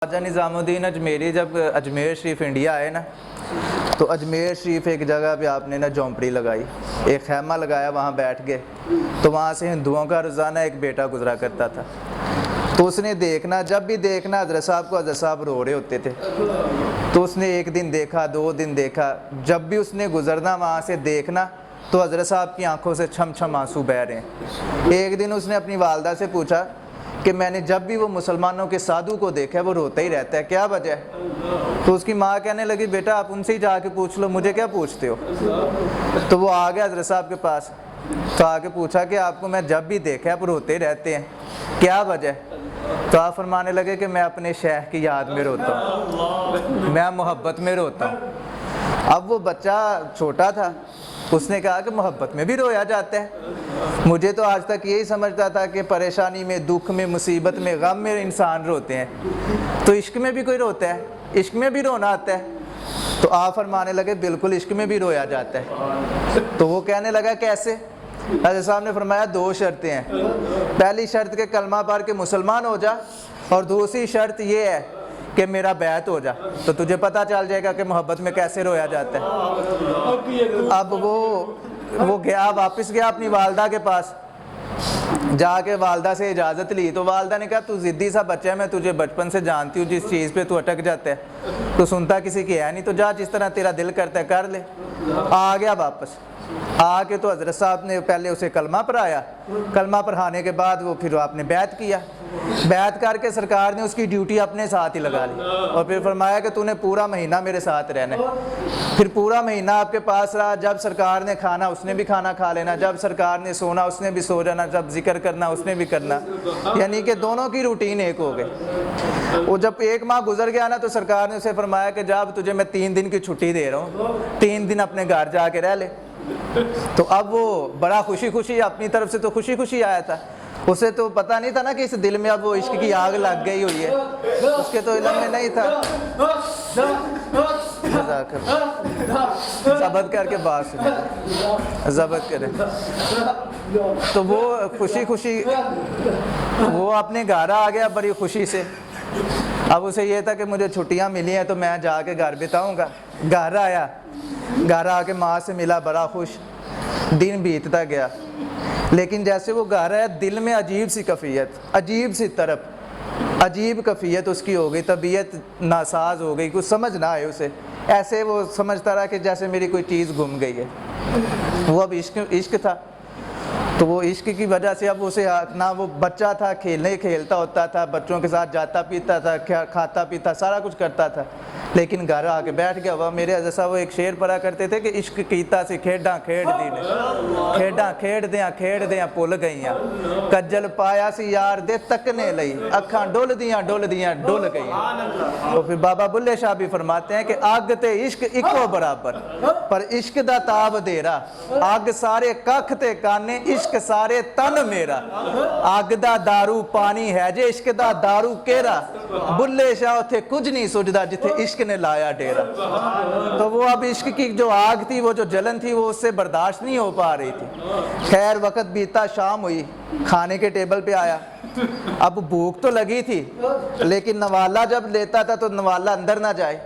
ख्वाजा निज़ामुद्दीन अजमेरी जब अजमेर शरीफ इंडिया आए ना, तो अजमेर शरीफ एक जगह पे आपने ना झोंपड़ी लगाई, एक खैमा लगाया, वहाँ बैठ गए। तो वहाँ से हिंदुओं का रोज़ाना एक बेटा गुजरा करता था। तो उसने देखना, जब भी देखना हज़रत साहब को, हज़रत साहब रो रहे होते थे। तो उसने एक दिन देखा, 2 दिन देखा, जब भी उसने गुजरना वहाँ से देखना तो हज़रत साहब की आंखों से छम छम आंसू बह रहे हैं। एक दिन उसने अपनी वालदा से पूछा कि मैंने जब भी वो मुसलमानों के साधु को देखा है वो रोता ही रहता है, क्या वजह है? तो उसकी माँ कहने लगी, बेटा आप उनसे ही जाके पूछ लो, मुझे क्या पूछते हो? तो वो आ गया हज़रत साहब के पास, तो आके पूछा कि आपको मैं जब भी देखा आप रोते ही रहते हैं, क्या वजह? तो आप फरमाने लगे कि मैं अपने शेख की याद में रोता हूँ, मैं मोहब्बत में रोता हूँ। अब वो बच्चा छोटा था, उसने कहा कि मोहब्बत में भी रोया जाता है। मुझे तो आज तक यही समझता था कि परेशानी में, दुख में, मुसीबत में, गम में इंसान रोते हैं, तो इश्क में भी कोई रोता है? इश्क में भी रोना आता है? तो आप फरमाने लगे बिल्कुल इश्क में भी रोया जाता है। तो वो कहने लगा कैसे? हज़रत साहब ने फरमाया 2 शर्तें हैं। पहली शर्त के कलमा पढ़ के मुसलमान हो जा, और दूसरी शर्त ये है कि मेरा बैत हो जा, तो तुझे पता चल जाएगा कि मोहब्बत में कैसे रोया जाता है। अब वो गया, वापस गया अपनी वालदा के पास, जाके वालदा से इजाज़त ली। तो वालदा ने कहा तू ज़िद्दी सा बच्चा है, मैं तुझे बचपन से जानती हूँ, जिस चीज़ पे तू अटक जाता है तो सुनता किसी की है नहीं, तो जा जिस तरह तेरा दिल करता है कर ले। आ गया वापस, आके तो हज़रत साहब ने पहले उसे कलमा पढ़ाया, कलमा पढ़ाने के बाद वो फिर आपने बैत किया। बैत करके सरकार ने उसकी ड्यूटी अपने साथ ही लगा ली, और फिर फरमाया कि तूने पूरा महीना मेरे साथ रहना है। फिर पूरा महीना आपके पास रहा, जब सरकार ने खाना उसने भी खाना खा लेना, जब सरकार ने सोना उसने भी सो जाना, जब जिक्र करना उसने भी करना, यानी कि दोनों की रूटीन एक हो गई। वो जब 1 माह गुजर गया ना, तो सरकार ने उसे फरमाया कि जब तुझे मैं 3 दिन की छुट्टी दे रहा हूँ, 3 दिन अपने घर जाके रह ले। तो अब वो बड़ा खुशी खुशी, अपनी तरफ से तो खुशी खुशी आया था, उसे तो पता नहीं था ना कि इस दिल में अब वो इश्क की आग लग गई हुई है, उसके तो इल्म में नहीं था। ज़बत करके बात सुने, ज़बत करे। तो वो खुशी खुशी वो अपने घर आ गया बड़ी खुशी से। अब उसे ये था कि मुझे छुट्टियां मिली हैं तो मैं जाके घर बिताऊंगा। घर आया, घर आके माँ से मिला, बड़ा खुश। दिन बीतता गया, लेकिन जैसे वो घर आया दिल में अजीब सी कैफियत, अजीब सी तरफ, अजीब कैफियत उसकी हो गई, तबीयत नासाज हो गई, कुछ समझ ना आए उसे। ऐसे वो समझता रहा कि जैसे मेरी कोई चीज़ गुम गई है। वो अब इश्क था, तो वो इश्क की वजह से अब उसे ना, वो बच्चा था, खेलता होता था, बच्चों के साथ जाता पीता था, खाता पीता, सारा कुछ करता था, लेकिन घर आके बैठ गया। वह मेरे हज़रत साहब वो एक शेर पढ़ा करते थे कि इश्क कीता सी खेडां खेड दी ने, खेडां खेडदियां भुल गईयां, कज्जल पाया सी यार दे तकने लई, अखां डुलदियां डुल गईयां। तो फिर बाबा बुल्ले शाह भी फरमाते हैं कि अग ते इश्क इको बराबर, पर इश्क दा ताब देरा, अग सारे कख ते काने, इश्क सारे तन मेरा, अग दा दारू पानी है जे इश्क दा दारू केरा, बुल्ले शाह उथे कुछ नहीं सुझदा जिथे इश्क ने लाया डेरा। तो वो अब इश्क की जो आग थी, वो जो जलन थी, वो उससे बर्दाश्त नहीं हो पा रही थी। खैर वक़्त बीता, शाम हुई, खाने के टेबल पे आया। अब भूख तो लगी थी, लेकिन नवाला जब लेता था तो नवाला अंदर ना जाए।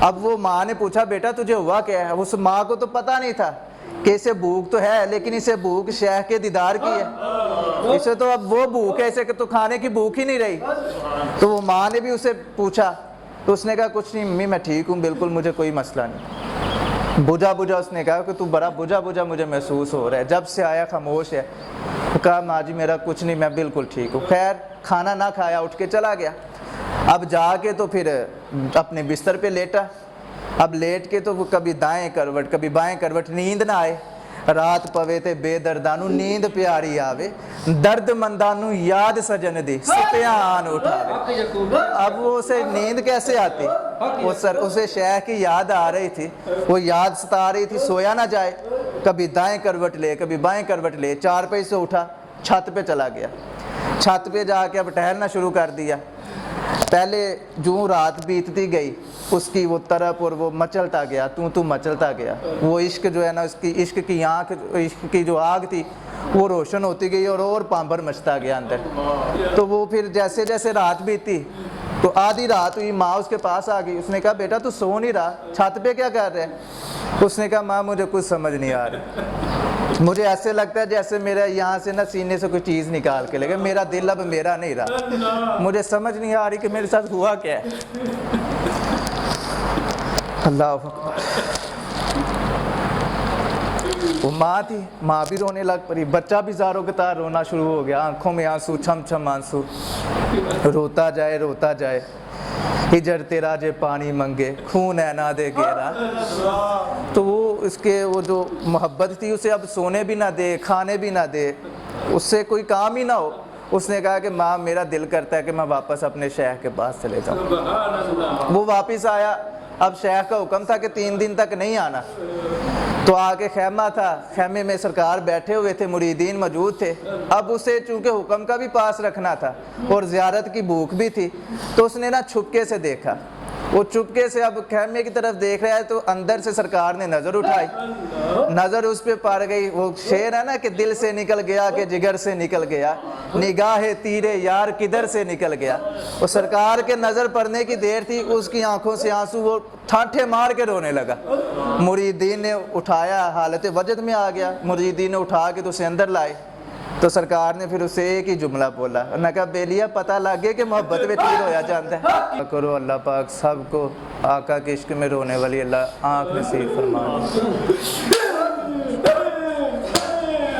अब वो माँ ने पूछा बेटा तुझे हुआ क्या है? उस माँ को तो पता नहीं था कि इसे भूख तो है, लेकिन इसे भूख शेख के दीदार की है, इसे तो अब वो भूख है, इसे तो खाने की भूख ही नहीं रही। तो वो माँ ने भी उसे पूछा, तो उसने कहा कुछ नहीं मम्मी मैं ठीक हूँ, बिल्कुल मुझे कोई मसला नहीं। बुझा उसने कहा कि तू बड़ा बुझा मुझे महसूस हो रहा है, जब से आया खामोश है। तो कहा माँ जी मेरा कुछ नहीं, मैं बिल्कुल ठीक हूँ। खैर खाना ना खाया, उठ के चला गया। अब जाके तो फिर अपने बिस्तर पे लेटा। अब लेट के तो वो कभी दाएं करवट कभी बाएं करवट, नींद ना आए। रात पवे ते बेदर्दानू नींद प्यारी आवे, दर्द मंदानू याद सजन दी सुतिया आन उठावे। अब वो उसे नींद कैसे आती? उसे शेख की याद आ रही थी, वो याद सता रही थी, सोया ना जाए। कभी दाएं करवट ले, कभी बाएं करवट ले। 4 पे से उठा, छत पे चला गया। छत पे जाके अब टहलना शुरू कर दिया। पहले जो रात बीतती गई उसकी वो तरफ और वो मचलता गया, तू मचलता गया। वो इश्क जो है ना, उसकी इश्क की आँख, इश्क की जो आग थी वो रोशन होती गई और पांबर मचता गया अंदर। तो वो फिर जैसे जैसे रात बीती تو آدھی رات ہوئی, ماں اس کے پاس آ گئی. اس نے کہا بیٹا تو سو نہیں رہا, چھت پہ کیا کر رہے ہیں؟ اس نے کہا ماں مجھے کچھ سمجھ نہیں آ رہی, مجھے ایسے لگتا ہے جیسے میرا یہاں سے نا سینے سے کوئی چیز نکال کے لے گئے, میرا دل اب میرا نہیں رہا, مجھے سمجھ نہیں آ رہی کہ میرے ساتھ ہوا کیا ہے. اللہ اکبر. وہ ماں تھی, ماں بھی رونے لگ پڑی, بچہ بھی زاروں کے تار رونا شروع ہو گیا, آنکھوں میں آنسو, چھم چھم آنسو, روتا جائے. ہجر تیرا جے پانی منگے, خون ہے نہ دے گیرا. تو وہ اس کے وہ جو محبت تھی اسے اب سونے بھی نہ دے, کھانے بھی نہ دے, اس سے کوئی کام ہی نہ ہو. اس نے کہا کہ ماں میرا دل کرتا ہے کہ میں واپس اپنے شیخ کے پاس چلے جاؤں. وہ واپس آیا. اب شیخ کا حکم تھا کہ 3 دن تک نہیں آنا. تو آ کے خیمہ تھا, خیمے میں سرکار بیٹھے ہوئے تھے, مریدین موجود تھے. اب اسے چونکہ حکم کا بھی پاس رکھنا تھا اور زیارت کی بھوک بھی تھی, تو اس نے نا چھپکے سے دیکھا. وہ چپکے سے اب خیمے کی طرف دیکھ رہا ہے تو اندر سے سرکار نے نظر اٹھائی, نظر اس پہ پڑ گئی. وہ شعر ہے نا کہ دل سے نکل گیا کہ جگر سے نکل گیا, نگاہ تیرے یار کدھر سے نکل گیا. وہ سرکار کے نظر پڑنے کی دیر تھی, اس کی آنکھوں سے آنسو, وہ ٹھاٹھے مار کے رونے لگا. مریدین نے اٹھایا, حالت وجد میں آ گیا, مریدین نے اٹھا کے تو اسے اندر لائے. تو سرکار نے پھر اسے ایک ہی جملہ بولا, انہوں نے کہا بیلیا پتہ لگ گیا کہ محبت میں تیر ہویا جانتا ہے. کرو اللہ پاک سب کو آقا کے عشق میں رونے والی اللہ آنکھ نصیب فرما دے.